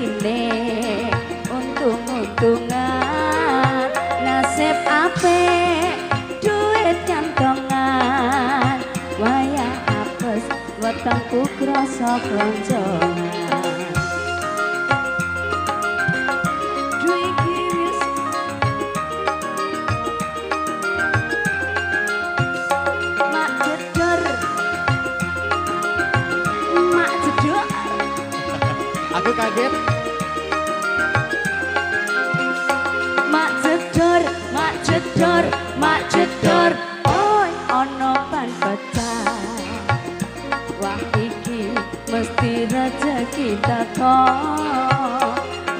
rezekine untung-untungan nasib apik duit kantongan wayah apes wetengku krasa klonjongan Aku kaget. Mak jedor, mak jedor, mak jedor. Oi, ono ban pecah. Wah iki mesti rezeki teko.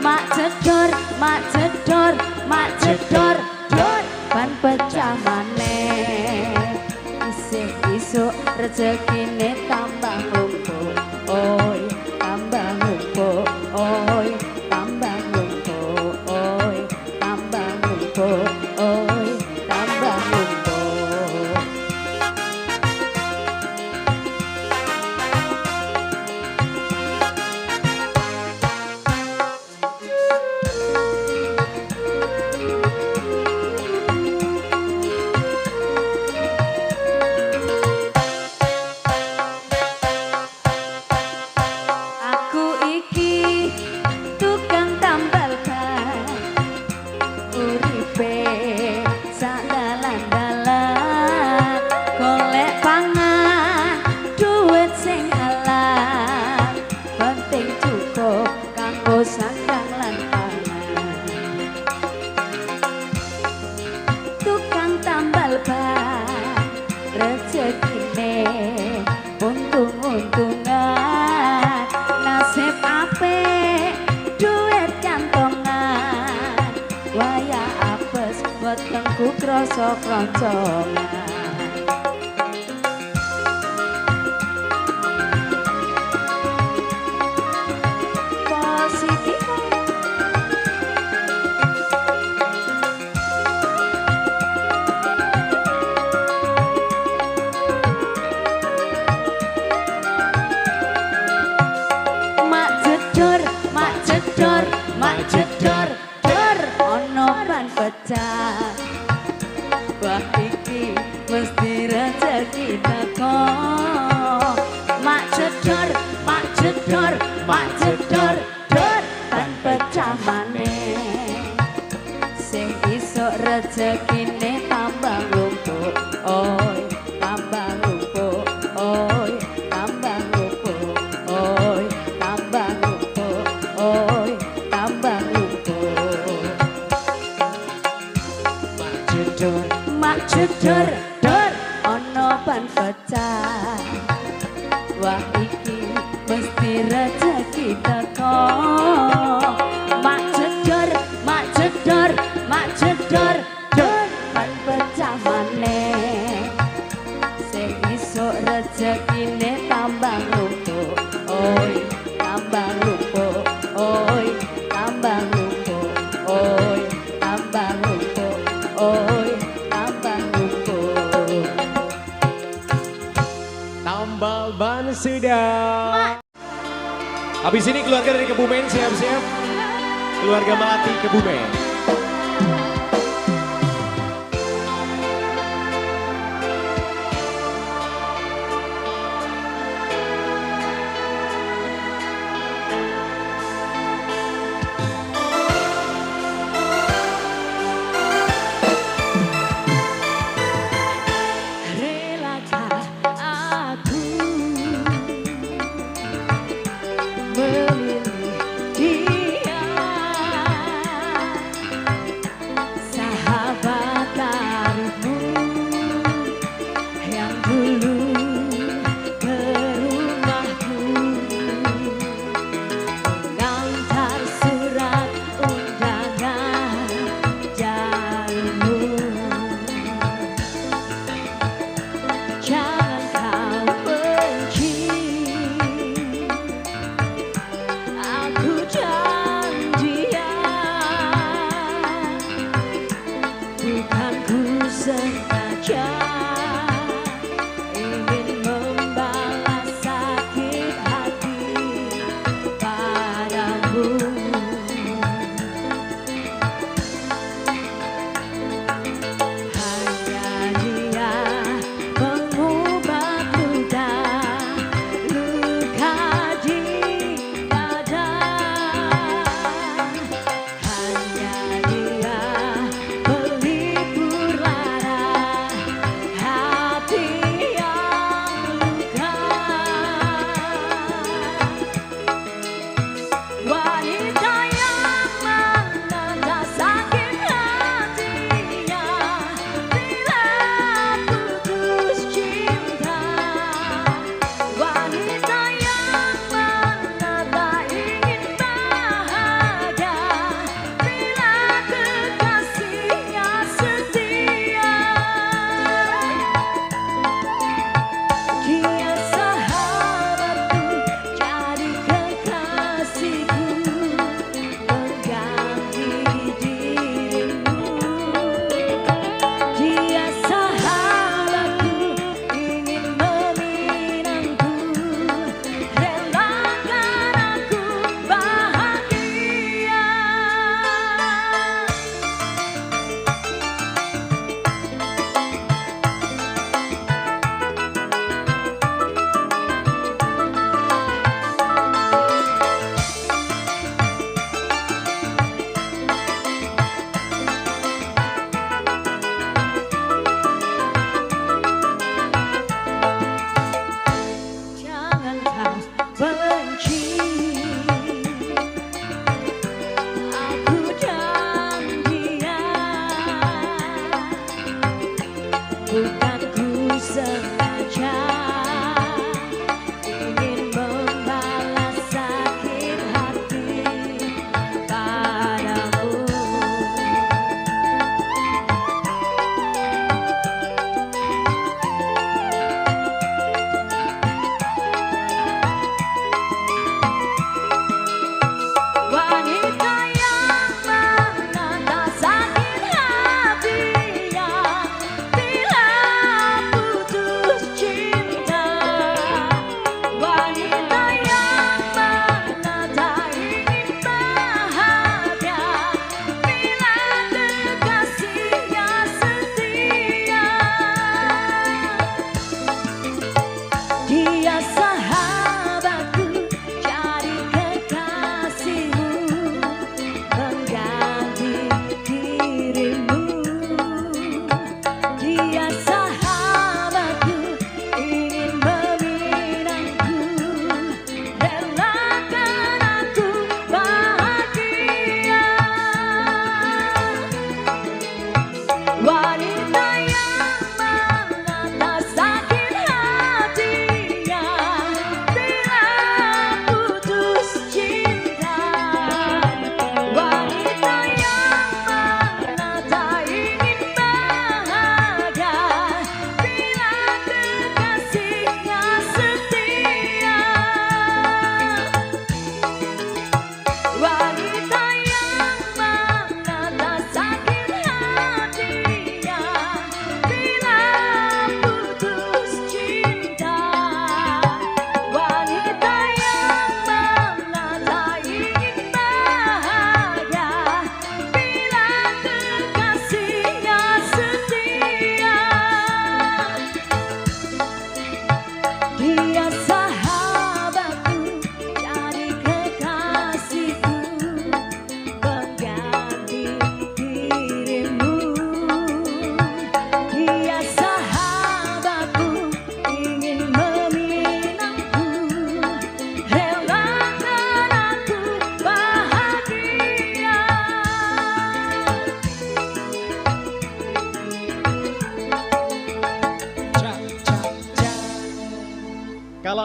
Mak jedor, mak jedor, mak jedor. Dor, ban pecah maneh. Isuk-isuk rezekine tambah numpuk. Oi, tambah numpuk. Oi, tambah numpuk. Oi, tambah numpuk. Oi, tambah numpuk. Aku iki tukang tambal ban uripe sak dalan-dalan golek pangan duit sing halal penting cukup kanggo sandang lan pangan tukang tambal ban rezekine untung-untungan nasib apik duit kantongan wayah apes wetengku krasa klonjongan positif mak jedor, mak jedor, mak jedor, dor ono ban pecah. Wah iki mesti rezeki teko. Mak jedor, mak jedor, mak jedor, dor ban pecah maneh. Sing isuk rezekine tambah lumpuk. Oi, tambah lumpuk. Oi, tambah lumpuk. Oi, tambah lumpuk. Oi, tambah lumpuk. Mak jedor, dor ono ban pecah. Wah iki mesti rezeki teko. Mak jedor, mak jedor, mak jedor, dor ban pecah maneh. Sing isuk rezekine tambah lumpuk. Oi, tambah lumpuk. Oi, tambah lumpuk. Oi, tambah lumpuk. Oi, tambah lumpuk. Tambal ban sudah. Habis ini keluarga dari Kebumen siap-siap. Keluarga Melati Kebumen. Relakah aku memilih dia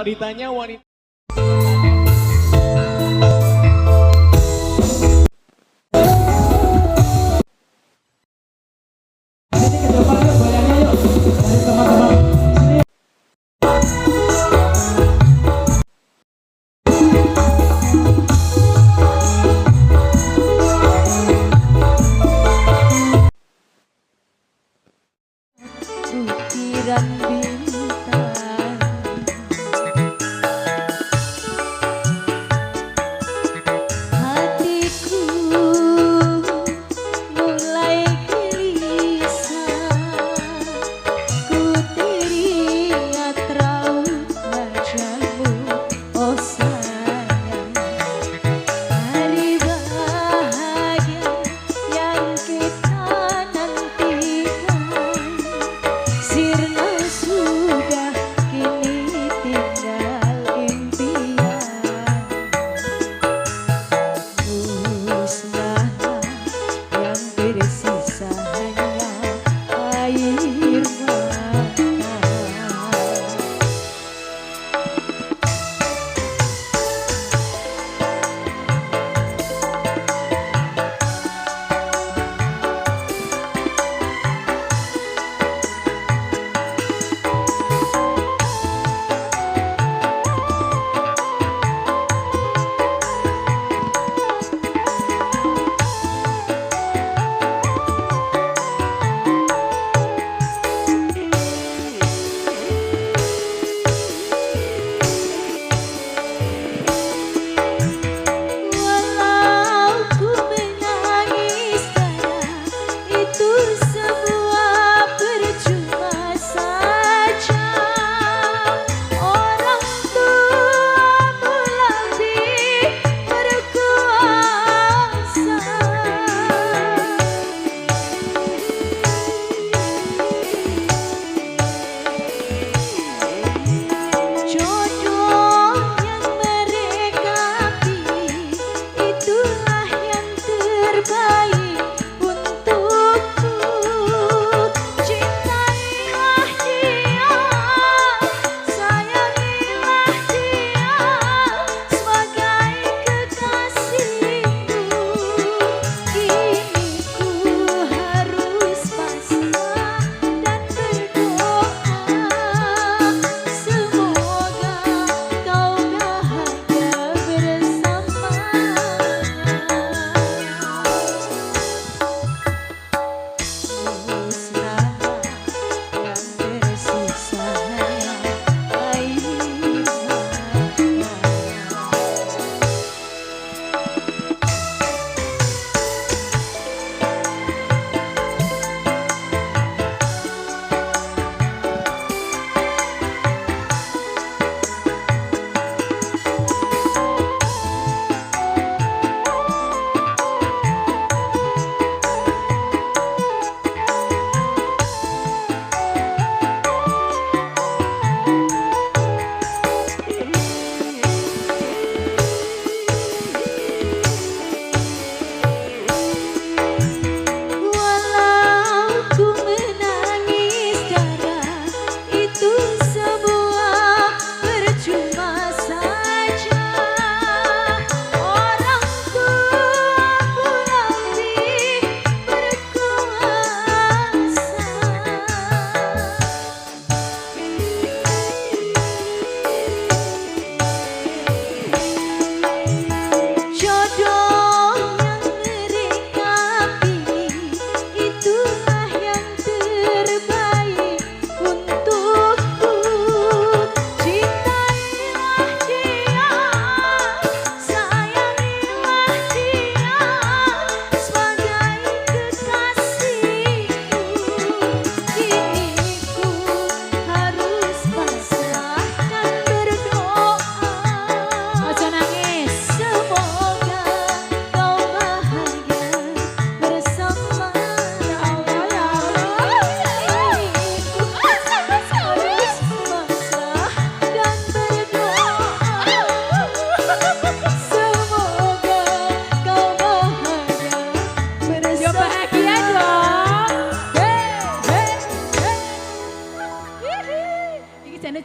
ditanya wanita. Butiran bintang hatiku mulai gelisah, ku teringat raut wajahmu, oh sayang. Hari bahagia yang kita nantikan sirna sudah kini tinggal impian. Musnah yang tersisa hanya air mata.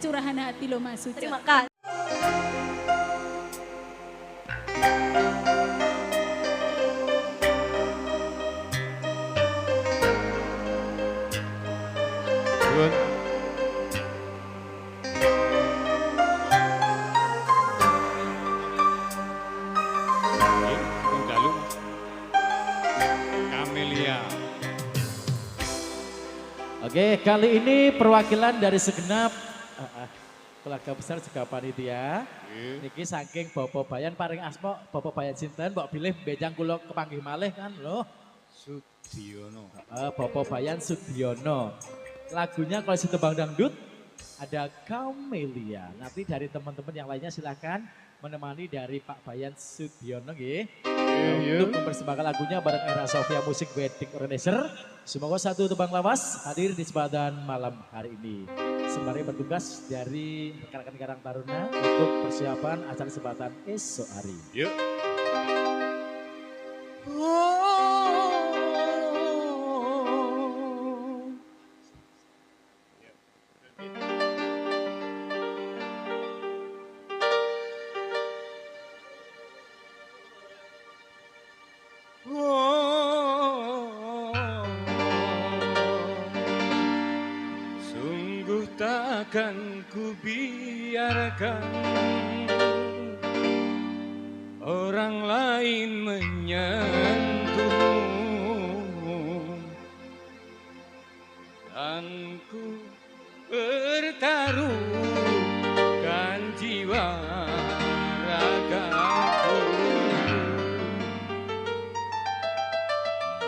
Curahan hati lo Mas Suci. Terima kasih. Oke, kali ini perwakilan dari segenap keluarga besar juga panitia. Niki saking Bapak Bayan paring asma Bapak Bayan sinten, mbok pilih bejang kula kepanggih malih kan lho. Sudiono. Bapak Bayan Sudiono. Lagunya kalau tembang dangdut ada Kamelia. Nanti dari teman-teman yang lainnya silahkan menemani dari Pak Bayan Sudiono nggih. Untuk mempersembahkan lagunya bareng Era Sofia Musik Wedding Organizer. Semoga satu tembang lawas hadir di kesempatan malam hari ini. Sembari bertugas dari rekan-rekan Karang Taruna untuk persiapan acara kesempatan esok hari. Yuk. Sungguh takkan ku biarkan orang lain menyentuhmu, dan ku bertaruhkan jiwa ragaku.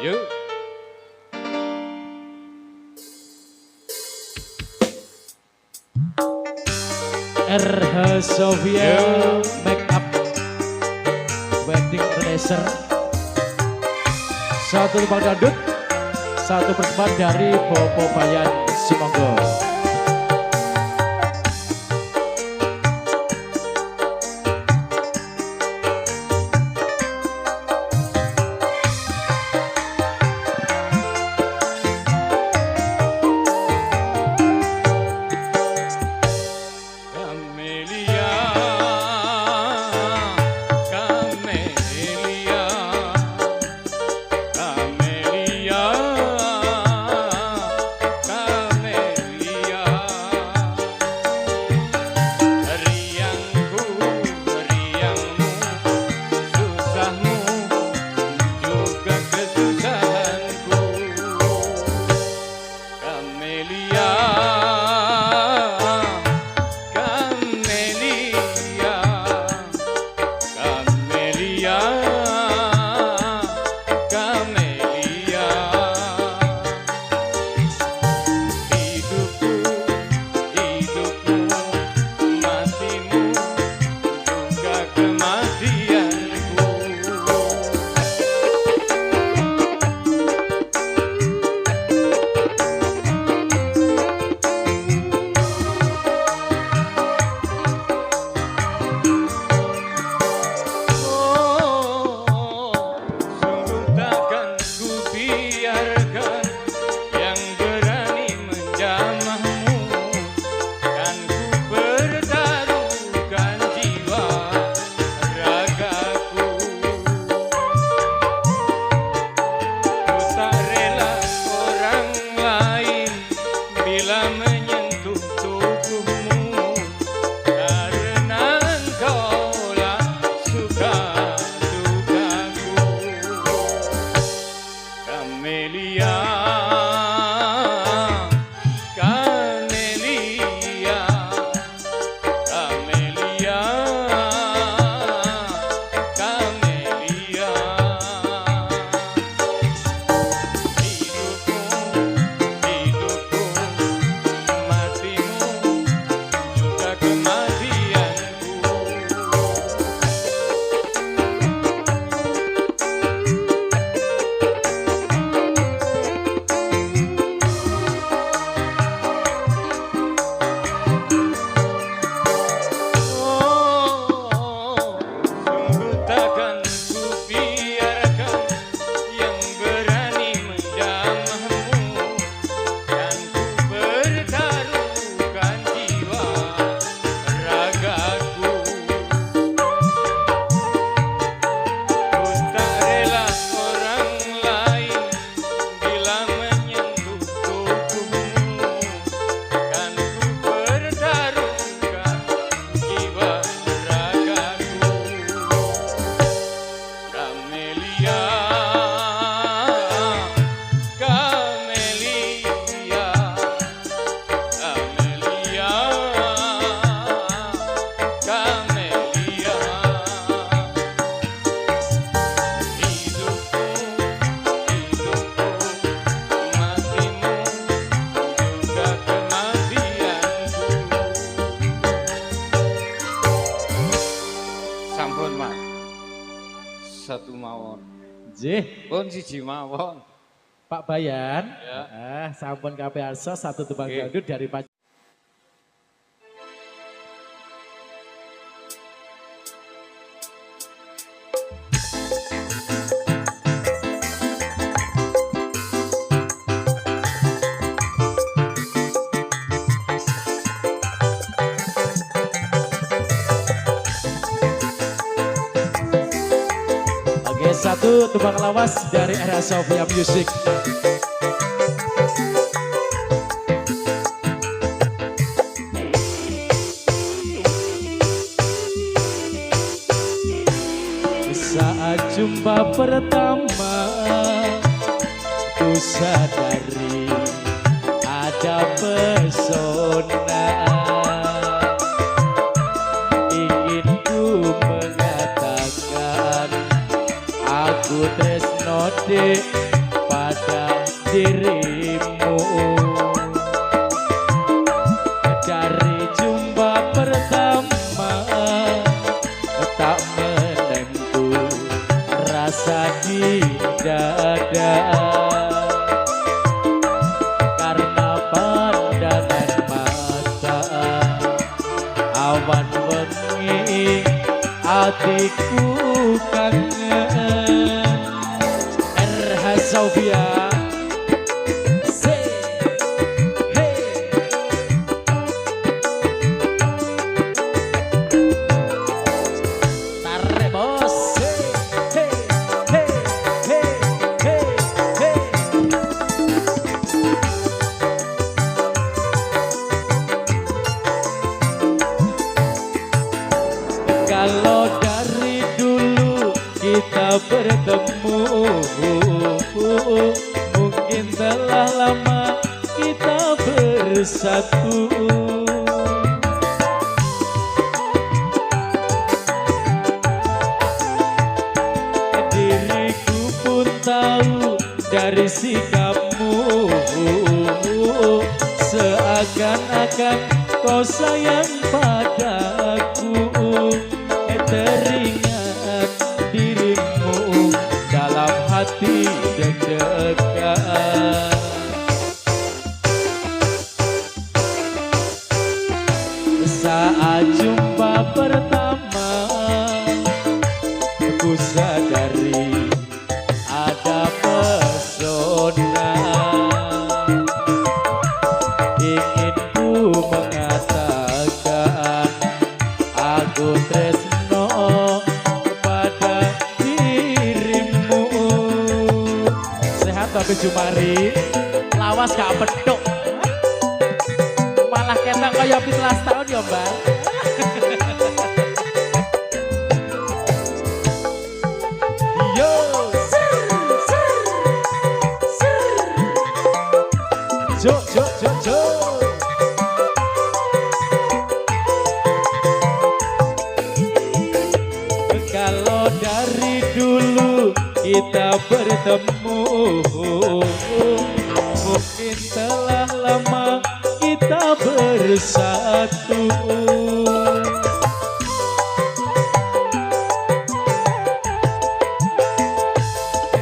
Yuk. RH Sofia Makeup Wedding Organizer. Satu tembang dangdut, satu persembahan dari Bapak Bayan Sumangga. Camelia, Jih, pun siji mawon. Pak Bayan. Ya. Sampun kabeh arsa satu tembang Oke. dangdut dari Pak. Oke, satu tembang lawas dari Era Sofia Music. Saat jumpa pertama ku sadari ada pesona, ingin ku mengatakan aku tresno dek pada dirimu. Dari jumpa pertama tak menentu rasa di dada, karena pandangan mata awan wengi hatiku kangen. RH Sofia. Tarik bos. Hey, hey, hey, hey, hey. Kalau dari dulu kita bertemu, mungkin telah lama kita bersatu. Diriku pun tahu dari sikapmu, seakan-akan kau sayang padaku. Teringat dirimu dalam hati deg-degan. Saat jumpa pertama ku sadari ada pesona, ingin ku mengatakan aku tresno pada dirimu. Sehat Bapak Jumari, lawas gak pedok, malah ketok kaya 17 tahun ya Mbak. Yo, jo jo jo jo. Kalau dari dulu kita bertemu, mungkin telah lama kita bersatu.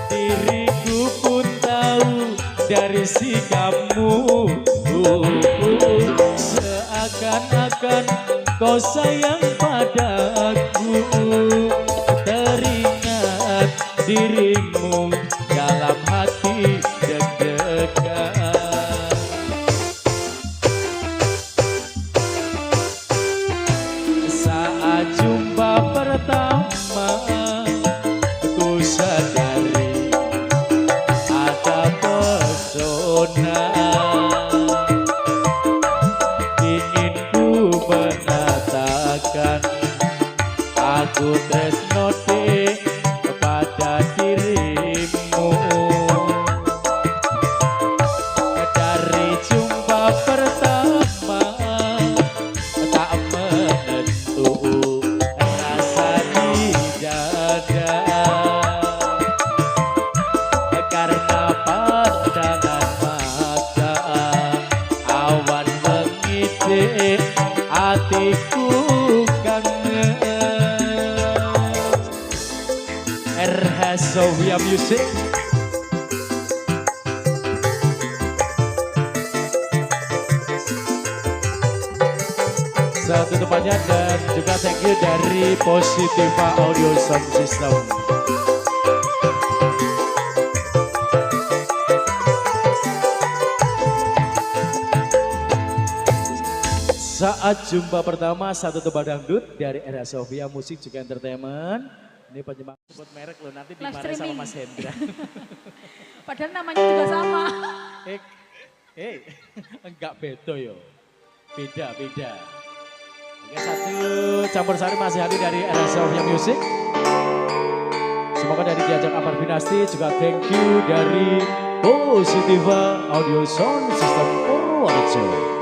Diriku pun tahu dari sikapmu, seakan-akan kau sayang padaku. Teringat dirimu dalam hati deg-degan. Saat jumpa pertama ku sadari ada pesona, ingin ku mengatakan aku tresno dek kepada dirimu. Dari jumpa pertama tak menentu rasa di dada, Music. Satu tempatnya dan juga thank you dari Positiva Audio Sound System. Saat jumpa pertama satu tebak dangdut dari Era Sofia Musik juga Entertainment. Ini penyemangat sebut merek loh, nanti dimarahin sama Mas Hendra. Padahal namanya juga sama. Enggak beda yo. Beda. Oke, satu campur sari masih hadir dari Era Sofia Music. Semoga dari diajak Amar Dinasti juga thank you dari Positiva Audio Sound System Purworejo.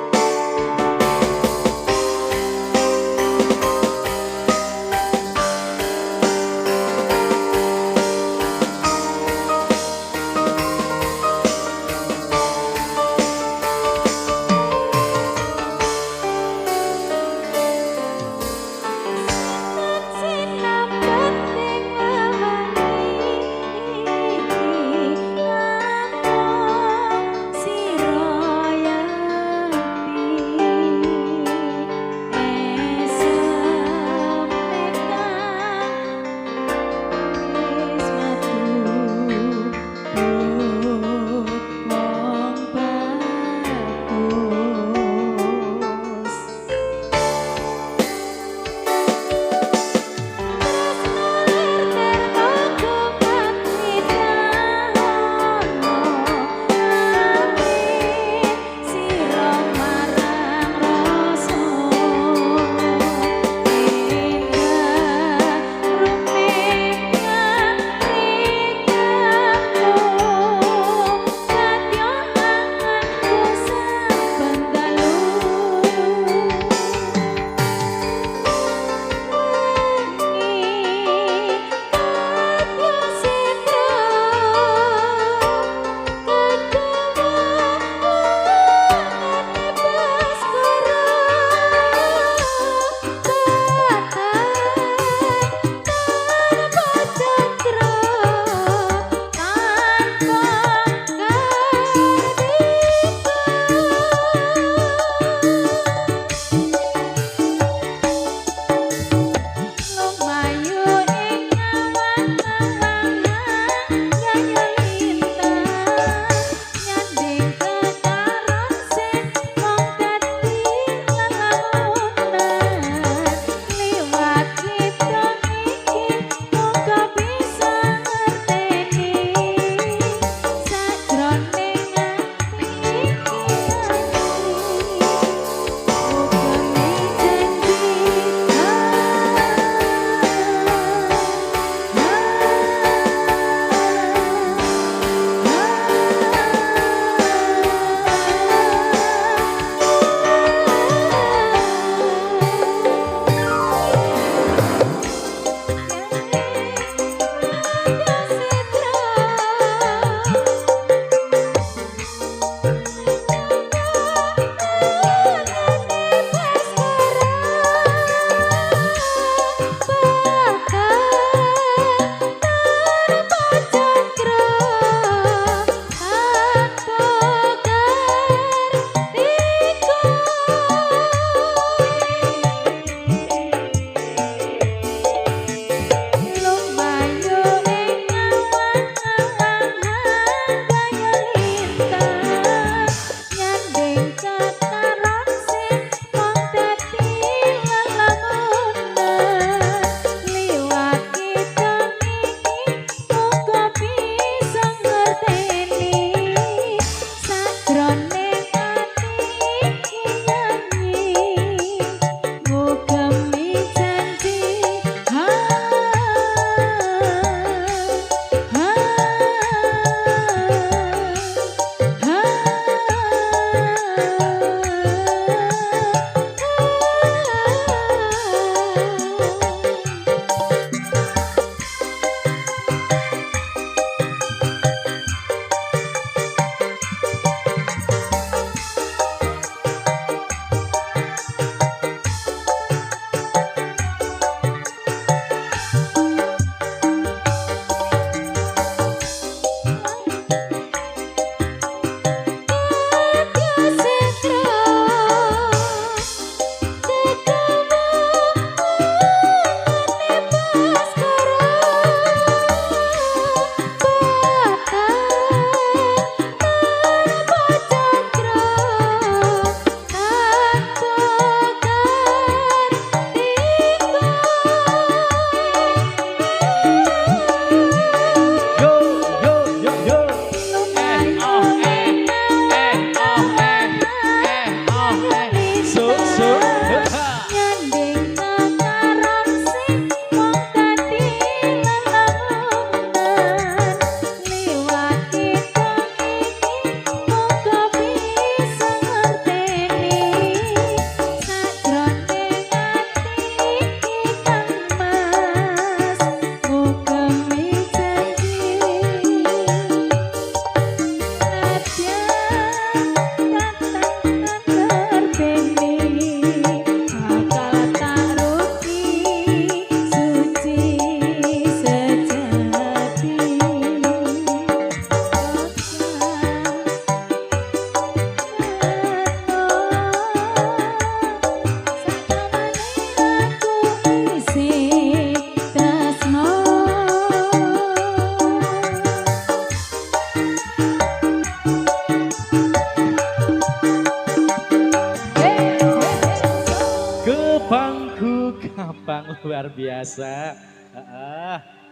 biasa.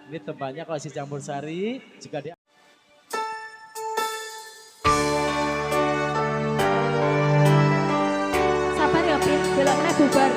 Ini tempatnya kalau si campur sari juga di Sabar ya, Pin. Beloknya bubar.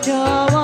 Jawa